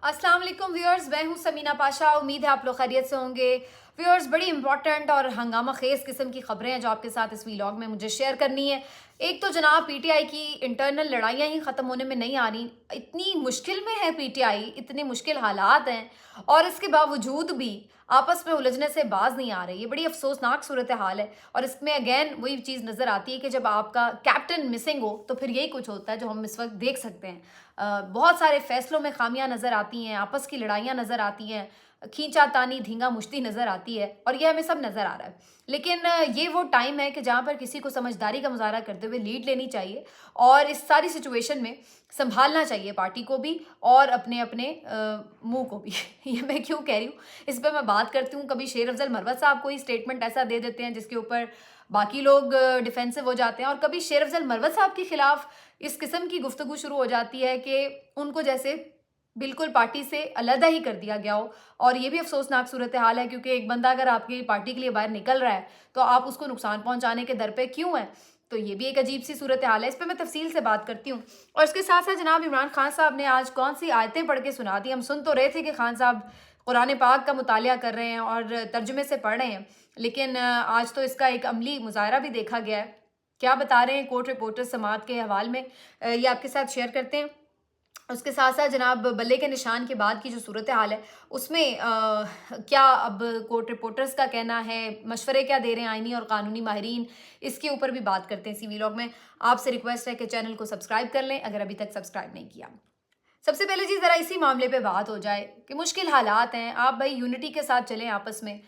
अस्सलाम वालेकुम व्यूअर्स, मैं हूं समीना पाशा। उम्मीद है आप लोग खैरियत से होंगे। व्यूअर्स, बड़ी इंपॉर्टेंट और हंगामा खेज किस्म की खबरें हैं जो आपके साथ इस वीलॉग में मुझे शेयर करनी है। एक तो जनाब पीटीआई की इंटरनल लड़ाइयाँ ही ख़त्म होने में नहीं आ रही। इतनी मुश्किल में है पीटीआई, इतने मुश्किल हालात हैं और इसके बावजूद भी आपस में उलझने से बाज नहीं आ रही। ये बड़ी अफसोसनाक सूरत हाल है और इसमें अगेन वही चीज़ नज़र आती है कि जब आपका कैप्टन मिसिंग हो तो फिर यही कुछ होता है जो हम इस वक्त देख सकते हैं। बहुत सारे फैसलों में खामियां नज़र आती हैं, आपस की लड़ाइयाँ नज़र आती हैं, खींचा तानी धींगा मुश्ती नज़र आती है और ये हमें सब नज़र आ रहा है। लेकिन ये वो टाइम है कि जहाँ पर किसी को समझदारी का मुजाहरा करते हुए लीड लेनी चाहिए और इस सारी सिचुएशन में संभालना चाहिए पार्टी को भी और अपने अपने मुंह को भी। ये मैं क्यों कह रही हूँ, इस पर मैं बात करती हूँ। कभी शेर अफजल मरवत साहब कोई स्टेटमेंट ऐसा दे देते हैं जिसके ऊपर बाकी लोग डिफेंसिव हो जाते हैं और कभी शेर अफजल मरवत साहब के खिलाफ इस किस्म की गुफ्तगू शुरू हो जाती है कि उनको जैसे बिल्कुल पार्टी से अलहदा ही कर दिया गया हो। और ये भी अफसोसनाक सूरत हाल है क्योंकि एक बंदा अगर आपकी पार्टी के लिए बाहर निकल रहा है तो आप उसको नुकसान पहुंचाने के दर पे क्यों हैं। तो ये भी एक अजीब सी सूरत हाल है, इस पर मैं तफसील से बात करती हूँ। और इसके साथ साथ जनाब इमरान खान साहब ने आज कौन सी आयतें पढ़ के सुना दी। हम सुन तो रहे थे कि खान साहब कुरान पाक का मुतालिया कर रहे हैं और तर्जुमे से पढ़ रहे हैं, लेकिन आज तो इसका एक अमली मुजाहरा भी देखा गया है। क्या बता रहे हैं कोर्ट रिपोर्टर समात के हवाले में, ये आपके साथ शेयर करते हैं। उसके साथ साथ जनाब बल्ले के निशान के बाद की जो सूरत हाल है उसमें क्या अब कोर्ट रिपोर्टर्स का कहना है, मशवरे क्या दे रहे हैं आईनी और कानूनी माहिरीन, इसके ऊपर भी बात करते हैं इसी व्लॉग में। आपसे रिक्वेस्ट है कि चैनल को सब्सक्राइब कर लें अगर अभी तक सब्सक्राइब नहीं किया। सबसे पहले जी ज़रा इसी मामले पे बात हो जाए कि मुश्किल हालात हैं, आप भाई यूनिटी के साथ चलें आपस में।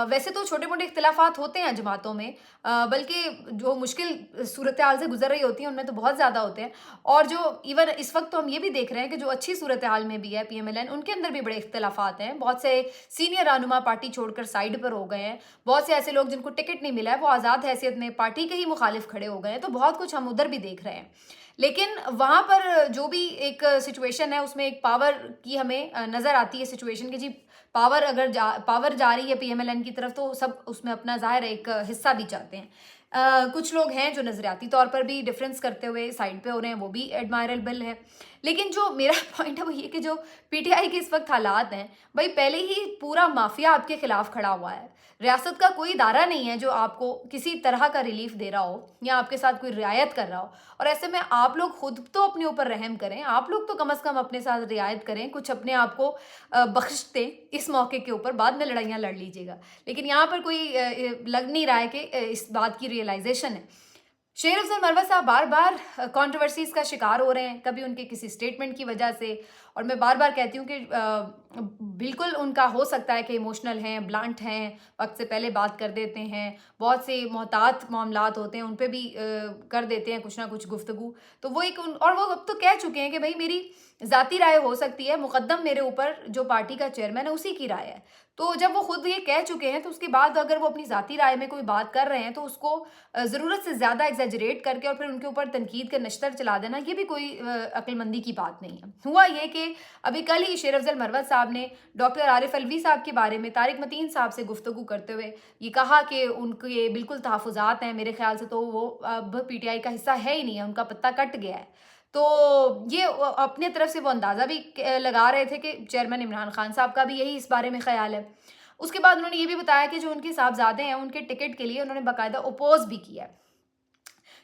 वैसे तो छोटे मोटे इख्तिलाफात होते हैं जमातों में, बल्कि जो मुश्किल सूरत हाल से गुजर रही होती हैं उनमें तो बहुत ज़्यादा होते हैं। और जो इवन इस वक्त तो हम ये भी देख रहे हैं कि जो अच्छी सूरत हाल में भी है PMLN, उनके अंदर भी बड़े इख्तिलाफात हैं। बहुत से सीनियर रहनुमा पार्टी छोड़कर साइड पर हो गए हैं, बहुत से ऐसे लोग जिनको टिकट नहीं मिला है वो आज़ाद हैसियत में पार्टी के ही मुखालिफ खड़े हो गए हैं। तो बहुत कुछ हम उधर भी देख रहे हैं। लेकिन वहाँ पर जो भी एक सिचुएशन है उसमें एक पावर की हमें नज़र आती है सिचुएशन की। जी पावर अगर पावर जा रही है PMLN की तरफ तो सब उसमें अपना ज़ाहिर एक हिस्सा भी चाहते हैं। कुछ लोग हैं जो नज़रियाती तौर पर भी डिफरेंस करते हुए साइड पे हो रहे हैं, वो भी एडमायरेबल है। लेकिन जो मेरा पॉइंट है वो ये कि जो PTI के इस वक्त हालात हैं, भाई पहले ही पूरा माफिया आपके खिलाफ खड़ा हुआ है। रियासत का कोई इदारा नहीं है जो आपको किसी तरह का रिलीफ दे रहा हो या आपके साथ कोई रियायत कर रहा हो। और ऐसे में आप लोग खुद तो अपने ऊपर रहम करें, आप लोग तो कम से कम अपने साथ रियायत करें, कुछ अपने आप को बख्श दें इस मौके के ऊपर, बाद में लड़ाइयाँ लड़ लीजिएगा। लेकिन यहाँ पर कोई लग नहीं रहा है कि इस बात की रियलाइजेशन है। शेर अफजल मरवत साहब बार बार कंट्रोवर्सीज का शिकार हो रहे हैं, कभी उनके किसी स्टेटमेंट की वजह से। और मैं बार बार कहती हूँ कि बिल्कुल उनका हो सकता है कि इमोशनल हैं, ब्लंट हैं, वक्त से पहले बात कर देते हैं, बहुत से मोहतात मामलात होते हैं उन पे भी कर देते हैं कुछ ना कुछ गुफ्तगू। तो वो एक और वो अब तो कह चुके हैं कि भाई मेरी ज़ाती राय हो सकती है, मुकद्दम मेरे ऊपर जो पार्टी का चेयरमैन है उसी की राय है। तो जब वो खुद ये कह चुके हैं तो उसके बाद अगर वो अपनी ज़ाती राय में कोई बात कर रहे हैं तो उसको ज़रूरत से ज़्यादा एग्जैजरेट करके और फिर उनके ऊपर तनकीद का नश्तर चला देना, ये भी कोई अक्लमंदी की बात नहीं है। हुआ ये कि अभी कल ही शेर अफजल मरवत साहब ने डॉक्टर आरिफ अलवी साहब के बारे में तारिक मतीन साहब से गुफ्तगू करते हुए ये कहा कि उनके बिल्कुल तहफ़्फ़ुज़ात हैं, मेरे ख्याल से तो वो अब PTI का हिस्सा है ही नहीं है, उनका पत्ता कट गया है। तो ये अपने तरफ से वो अंदाज़ा भी लगा रहे थे कि चेयरमैन इमरान खान साहब का भी यही इस बारे में ख्याल है। उसके बाद उन्होंने ये भी बताया कि जो उनके साहबजादे हैं उनके टिकट के लिए उन्होंने बाकायदा अपोज भी किया है।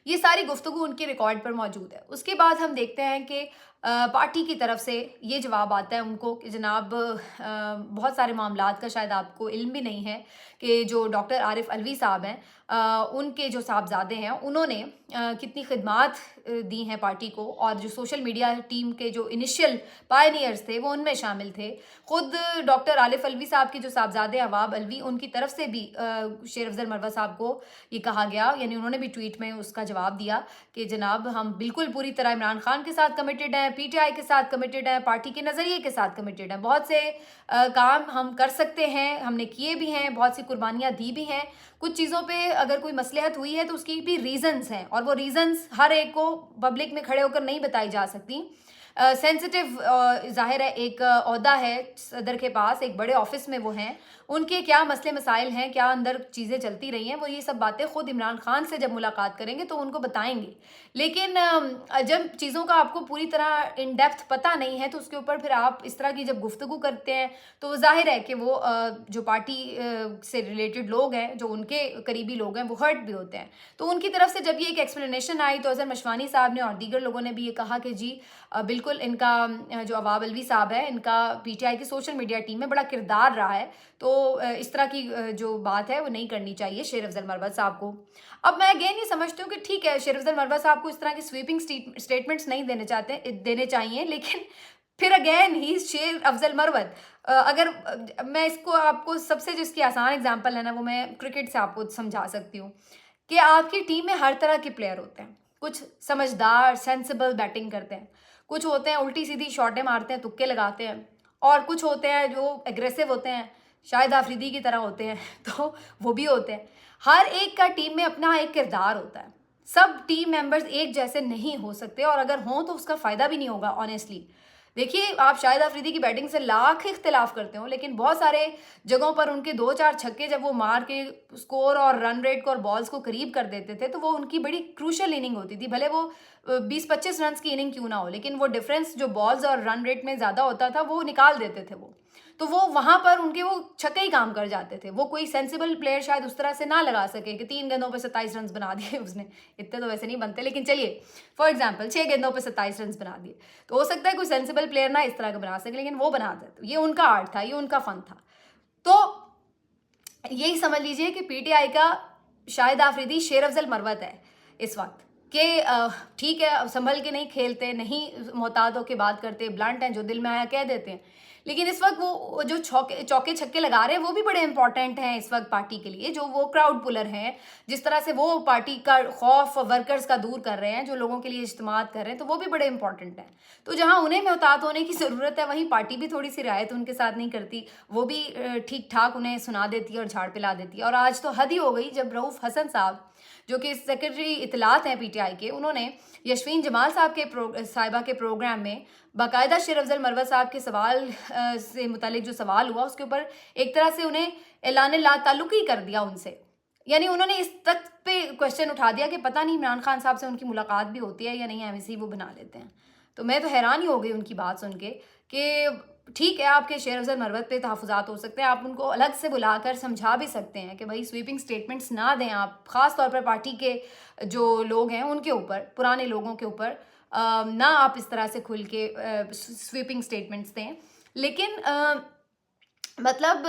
ये सारी गुफ्तगू उनके रिकॉर्ड पर मौजूद है। उसके बाद हम देखते हैं कि पार्टी की तरफ से ये जवाब आता है उनको कि जनाब बहुत सारे मामलात का शायद आपको इल्म भी नहीं है कि जो डॉक्टर आरिफ अलवी साहब हैं, उनके जो साहबजादे हैं उन्होंने कितनी खिदमात दी हैं पार्टी को, और जो सोशल मीडिया टीम के जो इनिशियल पायनियर्स थे वो उनमें शामिल थे। खुद डॉक्टर आरिफ अलवी साहब के जो साहबजादे अवाब अलवी, उनकी तरफ से भी शेर अफजल मरवत साहब को ये कहा गया, यानी उन्होंने भी ट्वीट में उसका जवाब दिया कि जनाब हम बिल्कुल पूरी तरह इमरान खान के साथ कमिटेड हैं, PTI के साथ कमिटेड हैं, पार्टी के नज़रिए के साथ कमिटेड हैं, बहुत से काम हम कर सकते हैं, हमने किए भी हैं, बहुत सी कुर्बानियाँ दी भी हैं। कुछ चीज़ों पे अगर कोई मसलहत हुई है तो उसकी भी रीज़न्स हैं और वो रीज़न्स हर एक को पब्लिक में खड़े होकर नहीं बताई जा सकती। सेंसिटिव ज़ाहिर है एक ओहदा है सदर के पास, एक बड़े ऑफिस में वो हैं, उनके क्या मसले मसाइल हैं, क्या अंदर चीज़ें चलती रही हैं, वो ये सब बातें ख़ुद इमरान खान से जब मुलाकात करेंगे तो उनको बताएंगे। लेकिन जब चीज़ों का आपको पूरी तरह इन डेप्थ पता नहीं है तो उसके ऊपर फिर आप इस तरह की जब गुफ्तगू करते हैं तो ज़ाहिर है कि वो जो पार्टी से रिलेटेड लोग हैं, जो उनके करीबी लोग हैं, वो हर्ट भी होते हैं। तो उनकी तरफ से जब ये एक एक्सप्लेनेशन आई तो अज़हर मशवानी साहब ने और दीगर लोगों ने भी ये कहा कि जी बिल्कुल इनका जो अवाब अलवी साहब है, इनका पीटीआई की सोशल मीडिया टीम में बड़ा किरदार रहा है, तो इस तरह की जो बात है वो नहीं करनी चाहिए शेर अफजल मरवत साहब को। अब मैं अगेन ये समझती हूँ कि ठीक है, शेर अफजल मरवत साहब को इस तरह की स्वीपिंग स्टेटमेंट्स नहीं देने चाहिए, लेकिन फिर अगेन ही शेर अफजल मरवत। अगर मैं इसको आपको सबसे जो इसकी आसान एग्जांपल है ना, वो मैं क्रिकेट से आपको समझा सकती हूँ कि आपकी टीम में हर तरह के प्लेयर होते हैं। कुछ समझदार सेंसिबल बैटिंग करते हैं, कुछ होते हैं उल्टी सीधी शॉटें मारते हैं, तुक्के लगाते हैं, और कुछ होते हैं जो एग्रेसिव होते हैं, शाहिद आफरीदी की तरह होते हैं, तो वो भी होते हैं। हर एक का टीम में अपना एक किरदार होता है। सब टीम मेंबर्स एक जैसे नहीं हो सकते, और अगर हों तो उसका फ़ायदा भी नहीं होगा ऑनेस्टली। देखिए, आप शाहिद आफरीदी की बैटिंग से लाख इख्तिलाफ करते हो, लेकिन बहुत सारे जगहों पर उनके 2-4 छक्के जब वो मार के स्कोर और रन रेट को और बॉल्स को करीब कर देते थे तो वो उनकी बड़ी क्रूशल इनिंग होती थी। भले वो 20-25 रन की इनिंग क्यों ना हो, लेकिन वो डिफरेंस जो बॉल्स और रन रेट में ज़्यादा होता था वो निकाल देते थे वो। तो वो वहाँ पर उनके वो छक्के ही काम कर जाते थे। वो कोई सेंसिबल प्लेयर शायद उस तरह से ना लगा सके कि 3 गेंदों पे 27 रन बना दिए उसने। इतने तो वैसे नहीं बनते, लेकिन चलिए फॉर एग्जांपल 6 गेंदों पे 27 रन बना दिए। तो हो सकता है कोई सेंसिबल प्लेयर ना इस तरह का बना सके, लेकिन वो बना देते। ये उनका आर्ट था, ये उनका फन था। तो यही समझ लीजिए कि पीटीआई का शाहिद आफरीदी शेर अफजल मरवत है इस वक्त, कि ठीक है संभल के नहीं खेलते, नहीं मोहतात होकर बात करते, ब्लंट हैं, जो दिल में आया कह देते हैं, लेकिन इस वक्त वो जो चौके छक्के लगा रहे हैं वो भी बड़े इंपॉर्टेंट हैं इस वक्त पार्टी के लिए। जो वो क्राउड पुलर हैं, जिस तरह से वो पार्टी का खौफ वर्कर्स का दूर कर रहे हैं, जो लोगों के लिए इज्तिमात कर रहे हैं, तो वो भी बड़े इंपॉर्टेंट हैं। तो जहां उन्हें मोहतात होने की ज़रूरत है, वहीं पार्टी भी थोड़ी सी रियायत उनके साथ नहीं करती, वो भी ठीक ठाक उन्हें सुना देती है और झाड़ पिला देती है। और आज तो हद ही हो गई जब रऊफ़ हसन साहब, जो कि सेक्रेटरी इतलात हैं पीटीआई के, उन्होंने यशवीन जमाल साहब के साहिबा के प्रोग्राम में बाकायदा शेर अफजल मरवत साहब के सवाल से मुतालिक जो सवाल हुआ उसके ऊपर एक तरह से उन्हें ऐलान ला ताल्लुकी कर दिया उनसे। यानी उन्होंने इस तक पे क्वेश्चन उठा दिया कि पता नहीं इमरान खान साहब से उनकी मुलाकात भी होती है या नहीं, ऐसे ही वो बना लेते हैं। तो मैं तो हैरान ही हो गई उनकी बात सुन के कि ठीक है, आपके शेर अफजल मरवत पे तहफ़्फ़ुज़ात हो सकते हैं, आप उनको अलग से बुलाकर समझा भी सकते हैं कि भाई स्वीपिंग स्टेटमेंट्स ना दें आप, ख़ास तौर पर पार्टी के जो लोग हैं उनके ऊपर, पुराने लोगों के ऊपर ना आप इस तरह से खुल के स्वीपिंग स्टेटमेंट्स दें। लेकिन मतलब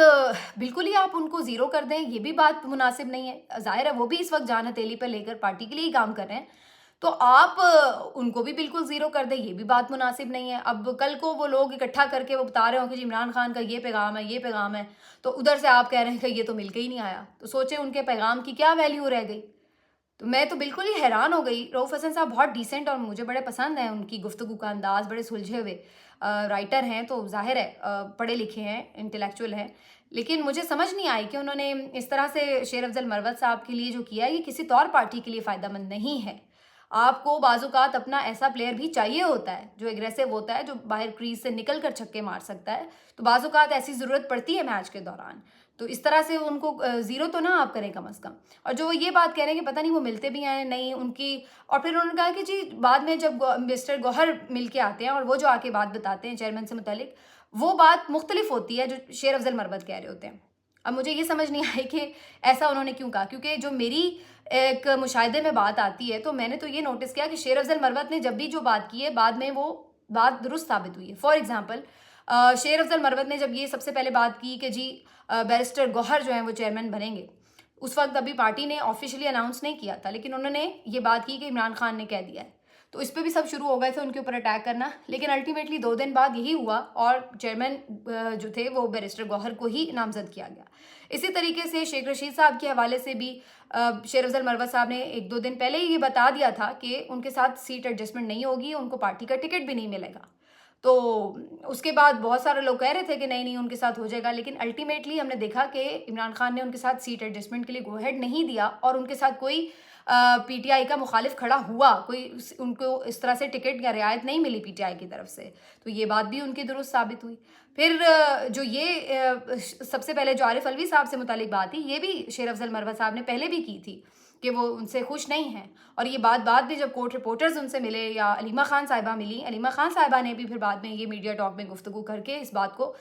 बिल्कुल ही आप उनको ज़ीरो कर दें, ये भी बात मुनासिब नहीं है। ज़ाहिर है वो भी इस वक्त जान हथेली पर लेकर पार्टी के लिए ही काम कर रहे हैं, तो आप उनको भी बिल्कुल ज़ीरो कर दें, ये भी बात मुनासिब नहीं है। अब कल को वो लोग इकट्ठा करके वो बता रहे हो कि जी इमरान खान का ये पैगाम है, ये पैगाम है, तो उधर से आप कह रहे हैं कि ये तो मिल के ही नहीं आया, तो सोचें उनके पैगाम की क्या वैल्यू रह गई। तो मैं तो बिल्कुल ही हैरान हो गई। रऊफ़ हसन साहब बहुत डिसेंट और मुझे बड़े पसंद हैं, उनकी गुफ्तगू का अंदाज़, बड़े सुलझे हुए राइटर हैं, तो ज़ाहिर है पढ़े लिखे हैं, इंटेलेक्चुअल हैं। लेकिन मुझे समझ नहीं आई कि उन्होंने इस तरह से शेर अफजल मरवत साहब के लिए जो किया, ये किसी तौर पार्टी के लिए फ़ायदेमंद नहीं है। आपको बाज़-औक़ात अपना ऐसा प्लेयर भी चाहिए होता है जो एग्रेसिव होता है, जो बाहर क्रीज से निकल कर छक्के मार सकता है। तो बाज़-औक़ात ऐसी ज़रूरत पड़ती है मैच के दौरान, तो इस तरह से उनको ज़ीरो तो ना आप करें कम अज़ कम। और जो ये बात कह रहे हैं कि पता नहीं वो मिलते भी हैं नहीं उनकी, और फिर उन्होंने कहा कि जी बाद में जब मिस्टर गौहर मिल के आते हैं और वो जो आके बात बताते हैं चेयरमैन से मुतालिक, वो बात मुख्तलिफ होती है जो शेर अफजल मरवत कह रहे होते हैं। अब मुझे ये समझ नहीं आई कि ऐसा उन्होंने क्यों कहा, क्योंकि जो मेरी एक मुशाहिदे में बात आती है तो मैंने तो ये नोटिस किया कि शेर अफजल मरवत ने जब भी जो बात की है बाद में वो बात दुरुस्त साबित हुई है। फॉर एग्जांपल शेर अफजल मरवत ने जब ये सबसे पहले बात की कि जी बैरिस्टर गौहर जो हैं वो चेयरमैन बनेंगे, उस वक्त अभी पार्टी ने ऑफिशियली अनाउंस नहीं किया था, लेकिन उन्होंने ये बात की कि इमरान खान ने कह दिया है, तो इस पर भी सब शुरू हो गए थे उनके ऊपर अटैक करना। लेकिन अल्टीमेटली 2 दिन बाद यही हुआ और चेयरमैन जो थे वो बैरिस्टर गौहर को ही नामजद किया गया। इसी तरीके से शेख रशीद साहब के हवाले से भी शेर अफजल मरवत साहब ने 1-2 दिन पहले ही ये बता दिया था कि उनके साथ सीट एडजस्टमेंट नहीं होगी, उनको पार्टी का टिकट भी नहीं मिलेगा। तो उसके बाद बहुत सारे लोग कह रहे थे कि नहीं नहीं उनके साथ हो जाएगा, लेकिन अल्टीमेटली हमने देखा कि इमरान खान ने उनके साथ सीट एडजस्टमेंट के लिए गो अहेड नहीं दिया और उनके साथ कोई PTI کا مخالف کھڑا ہوا، کوئی ان کو اس طرح سے ٹکٹ یا رعایت نہیں ملی PTI کی طرف سے، تو یہ بات بھی ان کی درست ثابت ہوئی۔ پھر جو یہ سب سے پہلے جو عارف علوی صاحب سے متعلق بات تھی، یہ بھی شیر افضل مروت صاحب نے پہلے بھی کی تھی کہ وہ ان سے خوش نہیں ہیں، اور یہ بات بعد میں جب کورٹ رپورٹرز ان سے ملے یا علیمہ خان صاحبہ ملی، علیمہ خان صاحبہ نے بھی پھر بعد میں یہ میڈیا ٹاک میں گفتگو کر کے اس بات کو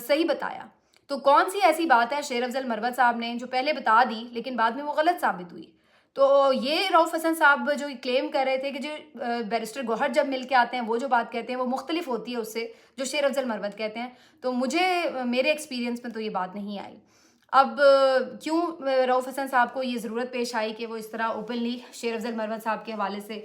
صحیح بتایا۔ تو کون سی ایسی بات ہے شیر افضل مروت صاحب نے جو پہلے بتا دی لیکن بعد میں وہ غلط ثابت ہوئی؟ تو یہ رؤف حسن صاحب جو کلیم کر رہے تھے کہ جو بیرسٹر گوہر جب مل کے آتے ہیں وہ جو بات کہتے ہیں وہ مختلف ہوتی ہے اس سے جو شیر افضل مروت کہتے ہیں، تو مجھے میرے ایکسپیرینس میں تو یہ بات نہیں آئی۔ اب کیوں رؤف حسن صاحب کو یہ ضرورت پیش آئی کہ وہ اس طرح اوپنلی شیر افضل مروت صاحب کے حوالے سے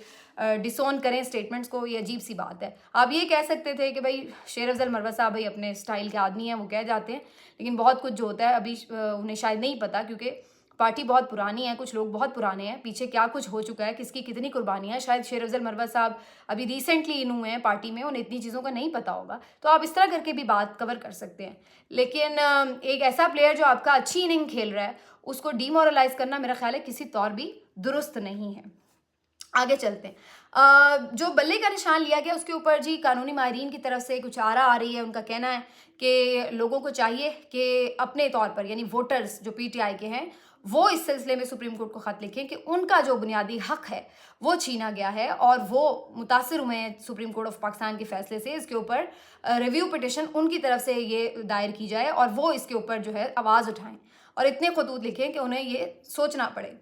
ڈسون کریں اسٹیٹمنٹس کو، یہ عجیب سی بات ہے۔ آپ یہ کہہ سکتے تھے کہ بھائی شیر افضل مروت صاحب بھائی اپنے اسٹائل کے آدمی ہیں، وہ کہہ جاتے ہیں، لیکن بہت کچھ جو ہوتا ہے ابھی انہیں شاید نہیں پتہ، کیونکہ پارٹی بہت پرانی ہے، کچھ لوگ بہت پرانے ہیں، پیچھے کیا کچھ ہو چکا ہے، کس کی کتنی قربانیاں ہیں، شاید شیر افضل مروت صاحب ابھی ریسنٹلی ان ہوئے ہیں پارٹی میں، انہیں اتنی چیزوں کا نہیں پتہ ہوگا، تو آپ اس طرح کر کے بھی بات کور کر سکتے ہیں۔ لیکن ایک ایسا پلیئر جو آپ کا اچھی اننگ کھیل رہا ہے اس کو ڈی مورلائز کرنا میرا خیال ہے کسی طور بھی درست نہیں ہے۔ آگے چلتے ہیں، جو بلے کا نشان لیا گیا اس کے اوپر جی قانونی ماہرین کی طرف سے کچھ آرا آ رہی ہے، ان کا کہنا ہے کہ لوگوں کو چاہیے کہ اپنے طور پر یعنی ووٹرز جو PTI کے ہیں وہ اس سلسلے میں سپریم کورٹ کو خط لکھیں کہ ان کا جو بنیادی حق ہے وہ چھینا گیا ہے، اور وہ متاثر ہوئے ہیں سپریم کورٹ آف پاکستان کے فیصلے سے، اس کے اوپر ریویو پٹیشن ان کی طرف سے یہ دائر کی جائے اور وہ اس کے اوپر جو ہے آواز اٹھائیں اور اتنے خطوط لکھیں کہ انہیں یہ سوچنا پڑے۔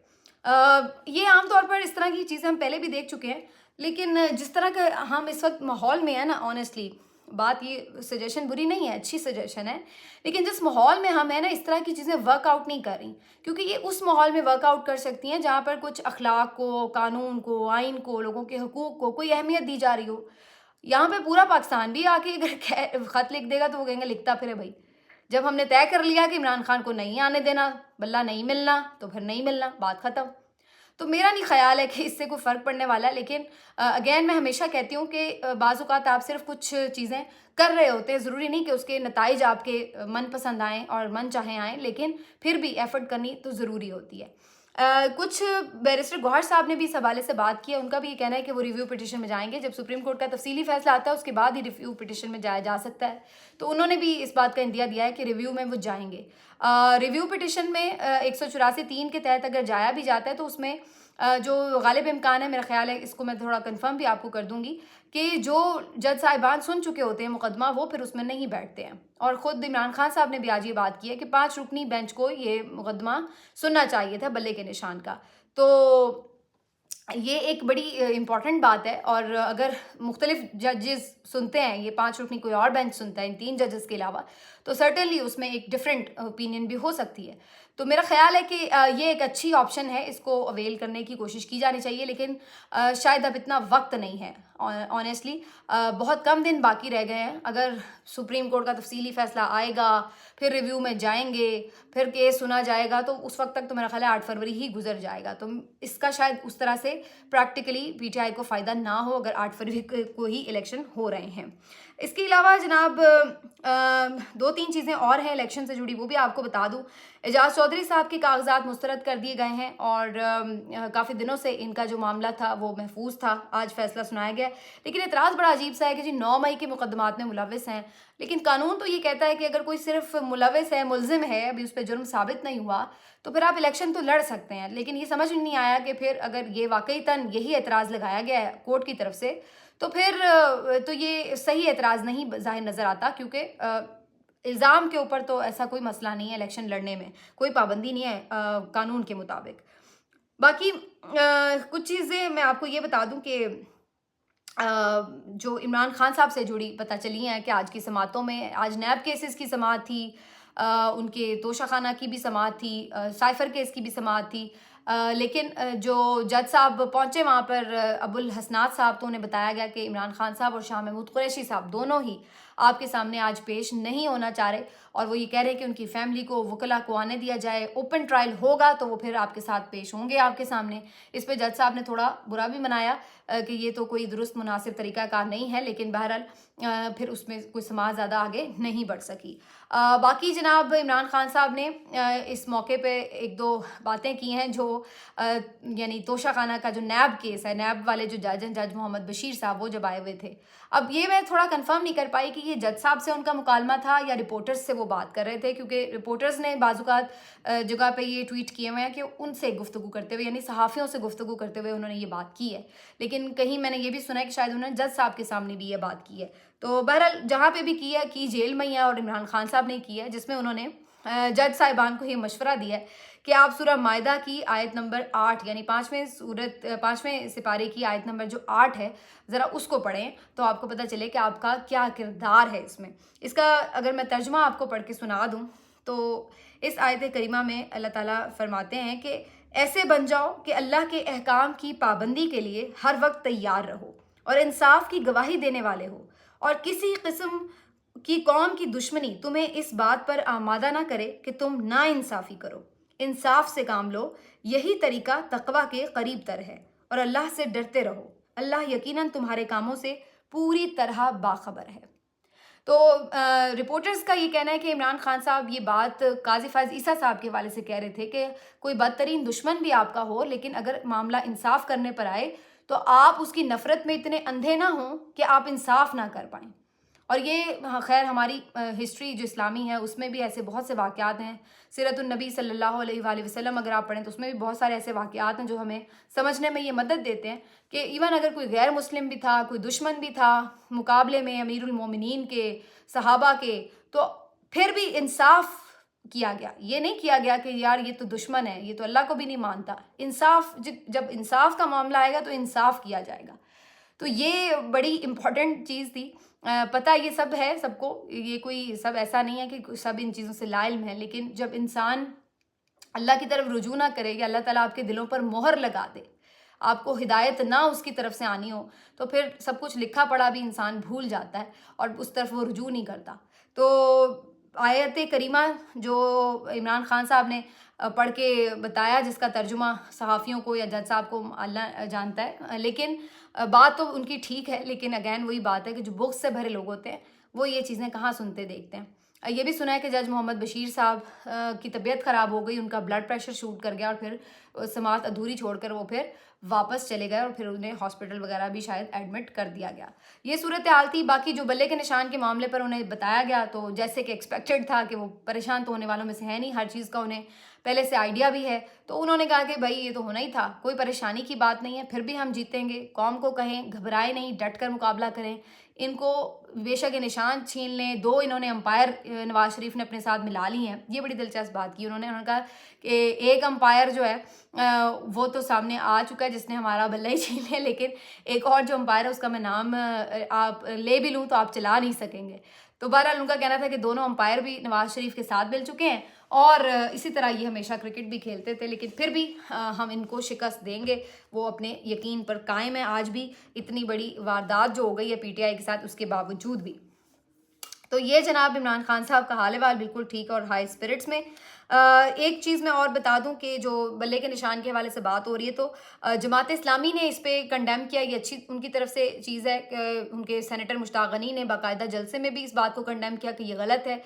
یہ عام طور پر اس طرح کی چیزیں ہم پہلے بھی دیکھ چکے ہیں، لیکن جس طرح کا ہم اس وقت ماحول میں ہیں نا، آنیسٹلی بات یہ سجیشن بری نہیں ہے، اچھی سجیشن ہے، لیکن جس ماحول میں ہم ہیں نا اس طرح کی چیزیں ورک آؤٹ نہیں کر رہی، کیونکہ یہ اس ماحول میں ورک آؤٹ کر سکتی ہیں جہاں پر کچھ اخلاق کو، قانون کو، آئین کو، لوگوں کے حقوق کو کوئی اہمیت دی جا رہی ہو۔ یہاں پہ پورا پاکستان بھی آ کے اگر خط لکھ دے گا تو وہ کہیں گے لکھتا پھر ہے بھائی، جب ہم نے طے کر لیا کہ عمران خان کو نہیں آنے دینا، بلہ نہیں ملنا، تو پھر نہیں ملنا، بات ختم۔ تو میرا نہیں خیال ہے کہ اس سے کوئی فرق پڑنے والا ہے، لیکن اگین میں ہمیشہ کہتی ہوں کہ بعض اوقات آپ صرف کچھ چیزیں کر رہے ہوتے ہیں، ضروری نہیں کہ اس کے نتائج آپ کے من پسند آئیں اور من چاہیں آئیں، لیکن پھر بھی ایفرٹ کرنی تو ضروری ہوتی ہے۔ کچھ بیرسٹر گوہر صاحب نے بھی اس حوالے سے بات کی ہے، ان کا بھی یہ کہنا ہے کہ وہ ریویو پٹیشن میں جائیں گے، جب سپریم کورٹ کا تفصیلی فیصلہ آتا ہے اس کے بعد ہی ریویو پٹیشن میں جایا جا سکتا ہے، تو انہوں نے بھی اس بات کا اندیا دیا ہے کہ ریویو میں وہ جائیں گے۔ ریویو پٹیشن میں 184(3) کے تحت اگر جایا بھی جاتا ہے تو اس میں جو غالب امکان ہے، میرا خیال ہے اس کو میں تھوڑا کنفرم بھی آپ کو کر دوں گی کہ جو جج صاحبان سن چکے ہوتے ہیں مقدمہ وہ پھر اس میں نہیں بیٹھتے ہیں، اور خود عمران خان صاحب نے بھی آج یہ بات کی ہے کہ 5 رکنی بینچ کو یہ مقدمہ سننا چاہیے تھا بلے کے نشان کا۔ تو یہ ایک بڑی امپورٹنٹ بات ہے، اور اگر مختلف ججز سنتے ہیں، یہ 5 رکنی کوئی اور بینچ سنتا ہے ان 3 ججز کے علاوہ، تو سرٹنلی اس میں ایک ڈفرینٹ اوپینین بھی ہو سکتی ہے۔ تو میرا خیال ہے کہ یہ ایک اچھی آپشن ہے، اس کو اویل کرنے کی کوشش کی جانی چاہیے، لیکن شاید اب اتنا وقت نہیں ہے، آنیسٹلی بہت کم دن باقی رہ گئے ہیں۔ اگر سپریم کورٹ کا تفصیلی فیصلہ آئے گا، پھر ریویو میں جائیں گے، پھر کیس سنا جائے گا، تو اس وقت تک تو میرا خیال ہے 8 فروری ہی گزر جائے گا، تو اس کا شاید اس طرح سے پریکٹیکلی PTI کو فائدہ نہ ہو اگر 8 فروری کو ہی الیکشن ہو رہے ہیں۔ اس کے علاوہ جناب 2-3 چیزیں اور ہیں الیکشن سے جڑی، وہ بھی آپ کو بتا دوں۔ اعجاز چودھری صاحب کے کاغذات مسترد کر دیے گئے ہیں، اور کافی دنوں سے ان کا جو معاملہ تھا وہ محفوظ تھا، آج فیصلہ سنایا گیا، لیکن اعتراض بڑا عجیب سا ہے کہ جی 9 مئی کے مقدمات میں ملوث ہیں، لیکن قانون تو یہ کہتا ہے کہ اگر کوئی صرف ملوث ہے، ملزم ہے، ابھی اس پہ جرم ثابت نہیں ہوا، تو پھر آپ الیکشن تو لڑ سکتے ہیں، لیکن یہ سمجھ نہیں آیا کہ پھر اگر یہ واقعیتاً یہی اعتراض لگایا گیا ہے کورٹ کی طرف سے، تو پھر تو یہ صحیح اعتراض نہیں ظاہر نظر آتا، کیونکہ الزام کے اوپر تو ایسا کوئی مسئلہ نہیں ہے، الیکشن لڑنے میں کوئی پابندی نہیں ہے قانون کے مطابق۔ باقی کچھ چیزیں میں آپ کو یہ بتا دوں کہ جو عمران خان صاحب سے جڑی پتہ چلی ہیں کہ آج کی سماعتوں میں، آج نیب کیسز کی سماعت تھی، ان کے توشہ خانہ کی بھی سماعت تھی، سائفر کیس کی بھی سماعت تھی، لیکن جو جج صاحب پہنچے وہاں پر ابو الحسنات صاحب، تو انہیں بتایا گیا کہ عمران خان صاحب اور شاہ محمود قریشی صاحب دونوں ہی آپ کے سامنے آج پیش نہیں ہونا چاہ رہے، اور وہ یہ کہہ رہے ہیں کہ ان کی فیملی کو، وکلا کو آنے دیا جائے، اوپن ٹرائل ہوگا تو وہ پھر آپ کے ساتھ پیش ہوں گے آپ کے سامنے۔ اس پہ جج صاحب نے تھوڑا برا بھی منایا کہ یہ تو کوئی درست مناسب طریقہ کار نہیں ہے، لیکن بہرحال پھر اس میں کوئی سماج زیادہ آگے نہیں بڑھ سکی۔ باقی جناب عمران خان صاحب نے اس موقع پہ ایک دو باتیں کی ہیں جو یعنی توشہ خانہ کا جو نیب کیس ہے، نیب والے جو جج ہیں، جج محمد بشیر صاحب، وہ جب آئے ہوئے تھے، اب یہ میں تھوڑا کنفرم نہیں کر پائی کہ یہ جج صاحب سے ان کا مکالمہ تھا یا رپورٹرز سے وہ بات کر رہے تھے، کیونکہ رپورٹرز نے بعض اوقات جگہ پہ یہ ٹویٹ کیے ہوئے ہیں کہ ان سے گفتگو کرتے ہوئے، یعنی صحافیوں سے گفتگو کرتے ہوئے انہوں نے یہ بات کی ہے، لیکن کہیں میں نے یہ بھی سنا ہے کہ شاید انہوں نے جج صاحب کے سامنے بھی یہ بات کی ہے۔ تو بہرحال جہاں پہ بھی کی ہے، کی جیل میں ہی ہے، اور عمران خان صاحب نے کی ہے، جس میں انہوں نے جج صاحبان کو یہ مشورہ دیا ہے کہ آپ سورہ مائدہ کی آیت نمبر 8 یعنی 5ویں سپارے کی آیت نمبر جو 8 ہے، ذرا اس کو پڑھیں تو آپ کو پتہ چلے کہ آپ کا کیا کردار ہے اس میں۔ اس کا اگر میں ترجمہ آپ کو پڑھ کے سنا دوں تو اس آیت کریمہ میں اللہ تعالیٰ فرماتے ہیں کہ ایسے بن جاؤ کہ اللہ کے احکام کی پابندی کے لیے ہر وقت تیار رہو اور انصاف کی گواہی دینے والے ہو، اور کسی قسم کی قوم کی دشمنی تمہیں اس بات پر آمادہ نہ کرے کہ تم نا انصافی کرو۔ انصاف سے کام لو، یہی طریقہ تقویٰ کے قریب تر ہے، اور اللہ سے ڈرتے رہو، اللہ یقیناً تمہارے کاموں سے پوری طرح باخبر ہے۔ تو رپورٹرز کا یہ کہنا ہے کہ عمران خان صاحب یہ بات قاضی فائز عیسیٰ صاحب کے حوالے سے کہہ رہے تھے کہ کوئی بدترین دشمن بھی آپ کا ہو، لیکن اگر معاملہ انصاف کرنے پر آئے تو آپ اس کی نفرت میں اتنے اندھے نہ ہوں کہ آپ انصاف نہ کر پائیں۔ اور یہ خیر ہماری ہسٹری جو اسلامی ہے اس میں بھی ایسے بہت سے واقعات ہیں، سیرت النبی صلی اللہ علیہ وآلہ وسلم اگر آپ پڑھیں تو اس میں بھی بہت سارے ایسے واقعات ہیں جو ہمیں سمجھنے میں یہ مدد دیتے ہیں کہ ایون اگر کوئی غیر مسلم بھی تھا، کوئی دشمن بھی تھا مقابلے میں امیر المومنین کے، صحابہ کے، تو پھر بھی انصاف کیا گیا۔ یہ نہیں کیا گیا کہ یار یہ تو دشمن ہے، یہ تو اللہ کو بھی نہیں مانتا۔ انصاف، جب انصاف کا معاملہ آئے گا تو انصاف کیا جائے گا۔ تو یہ بڑی امپورٹنٹ چیز تھی۔ پتہ یہ سب ہے سب کو، یہ کوئی سب ایسا نہیں ہے کہ سب ان چیزوں سے لا علم ہے، لیکن جب انسان اللہ کی طرف رجوع نہ کرے یا اللہ تعالیٰ آپ کے دلوں پر مہر لگا دے، آپ کو ہدایت نہ اس کی طرف سے آنی ہو، تو پھر سب کچھ لکھا پڑھا بھی انسان بھول جاتا ہے اور اس طرف وہ رجوع نہیں کرتا۔ تو آیت کریمہ جو عمران خان صاحب نے پڑھ کے بتایا، جس کا ترجمہ صحافیوں کو یا جج صاحب کو اللہ جانتا ہے، لیکن بات تو ان کی ٹھیک ہے، لیکن اگین وہی بات ہے کہ جو بغض سے بھرے لوگ ہوتے ہیں وہ یہ چیزیں کہاں سنتے دیکھتے ہیں۔ یہ بھی سنا ہے کہ جج محمد بشیر صاحب کی طبیعت خراب ہو گئی، ان کا بلڈ پریشر شوٹ کر گیا اور پھر سماعت ادھوری چھوڑ کر وہ پھر واپس چلے گئے اور پھر انہیں ہاسپٹل وغیرہ بھی شاید ایڈمٹ کر دیا گیا۔ یہ صورتحال تھی۔ باقی جو بلے کے نشان کے معاملے پر انہیں بتایا گیا تو جیسے کہ ایکسپیکٹڈ تھا کہ وہ پریشان تو ہونے والوں میں سے ہے نہیں، ہر چیز کا انہیں پہلے سے آئیڈیا بھی ہے، تو انہوں نے کہا کہ بھائی یہ تو ہونا ہی تھا، کوئی پریشانی کی بات نہیں ہے، پھر بھی ہم جیتیں گے۔ قوم کو کہیں گھبرائے نہیں، ڈٹ کر مقابلہ کریں، ان کو بے شک یہ نشان چھین لیں۔ 2 انہوں نے امپائر نواز شریف نے اپنے ساتھ ملا لی ہیں، یہ بڑی دلچسپ بات کی انہوں نے کہا کہ ایک امپائر جو ہے وہ تو سامنے آ چکا ہے جس نے ہمارا بلہ ہی چھین لیا، لیکن ایک اور جو امپائر ہے اس کا میں نام آپ لے بھی لوں تو آپ چلا نہیں سکیں گے۔ تو بہرحال ان کا کہنا تھا کہ دونوں امپائر بھی نواز شریف کے ساتھ مل چکے ہیں، اور اسی طرح یہ ہمیشہ کرکٹ بھی کھیلتے تھے، لیکن پھر بھی ہم ان کو شکست دیں گے۔ وہ اپنے یقین پر قائم ہے، آج بھی اتنی بڑی واردات جو ہو گئی ہے پی ٹی آئی کے ساتھ اس کے باوجود بھی۔ تو یہ جناب عمران خان صاحب کا حال احوال بالکل ٹھیک اور ہائی اسپرٹس میں۔ ایک چیز میں اور بتا دوں کہ جو بلے کے نشان کے حوالے سے بات ہو رہی ہے تو جماعت اسلامی نے اس پہ کنڈیم کیا، یہ اچھی ان کی طرف سے چیز ہے کہ ان کے سینیٹر مشتاق غنی نے باقاعدہ جلسے میں بھی اس بات کو کنڈیم کیا کہ یہ غلط ہے،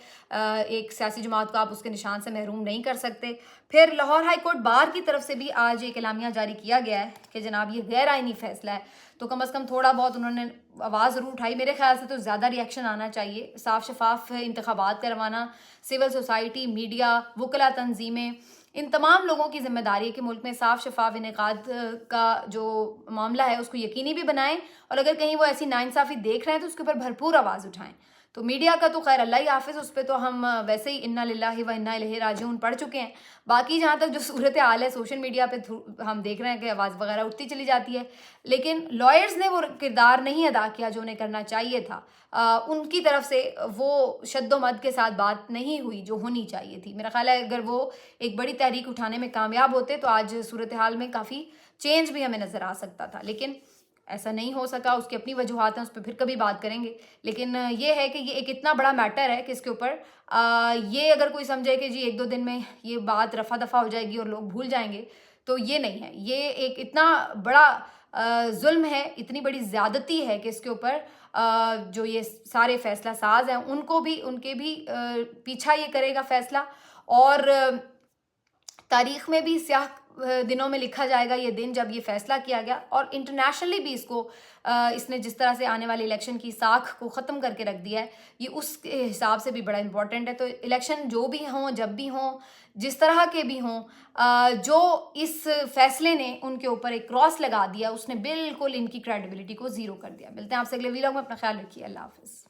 ایک سیاسی جماعت کو آپ اس کے نشان سے محروم نہیں کر سکتے۔ پھر لاہور ہائی کورٹ بار کی طرف سے بھی آج ایک اعلامیہ جاری کیا گیا ہے کہ جناب یہ غیر آئینی فیصلہ ہے، تو کم از کم تھوڑا بہت انہوں نے آواز ضرور اٹھائی۔ میرے خیال سے تو زیادہ ریئیکشن آنا چاہیے، صاف شفاف انتخابات کروانا، سول سوسائٹی، میڈیا، وکلا تنظیمیں، ان تمام لوگوں کی ذمہ داری ہے کہ ملک میں صاف شفاف انعقاد کا جو معاملہ ہے اس کو یقینی بھی بنائیں، اور اگر کہیں وہ ایسی ناانصافی دیکھ رہے ہیں تو اس کے اوپر بھرپور آواز اٹھائیں۔ تو میڈیا کا تو خیر اللہ ہی حافظ، اس پہ تو ہم ویسے ہی انا للہ و انا الیہ راجعون پڑھ چکے ہیں۔ باقی جہاں تک جو صورتحال ہے سوشل میڈیا پہ ہم دیکھ رہے ہیں کہ آواز وغیرہ اٹھتی چلی جاتی ہے، لیکن لائرز نے وہ کردار نہیں ادا کیا جو انہیں کرنا چاہیے تھا۔ ان کی طرف سے وہ شد و مد کے ساتھ بات نہیں ہوئی جو ہونی چاہیے تھی۔ میرا خیال ہے اگر وہ ایک بڑی تحریک اٹھانے میں کامیاب ہوتے تو آج صورتحال میں کافی چینج بھی ہمیں نظر آ سکتا تھا، لیکن ایسا نہیں ہو سکا۔ اس کی اپنی وجوہات ہیں، اس پہ پھر کبھی بات کریں گے، لیکن یہ ہے کہ یہ ایک اتنا بڑا میٹر ہے کہ اس کے اوپر یہ اگر کوئی سمجھے کہ جی 1-2 دن میں یہ بات رفع دفع ہو جائے گی اور لوگ بھول جائیں گے، تو یہ نہیں ہے۔ یہ ایک اتنا بڑا ظلم ہے، اتنی بڑی زیادتی ہے کہ اس کے اوپر جو یہ سارے فیصلہ ساز ہیں ان کے بھی پیچھا یہ کرے گا فیصلہ، اور تاریخ میں بھی سیاہ دنوں میں لکھا جائے گا یہ دن جب یہ فیصلہ کیا گیا، اور انٹرنیشنلی بھی اس نے جس طرح سے آنے والے الیکشن کی ساکھ کو ختم کر کے رکھ دیا ہے، یہ اس کے حساب سے بھی بڑا امپورٹنٹ ہے۔ تو الیکشن جو بھی ہوں، جب بھی ہوں، جس طرح کے بھی ہوں، جو اس فیصلے نے ان کے اوپر ایک کراس لگا دیا، اس نے بالکل ان کی کریڈیبلٹی کو زیرو کر دیا۔ ملتے ہیں آپ سے اگلے ویلاگ میں، اپنا خیال رکھیے، اللہ حافظ۔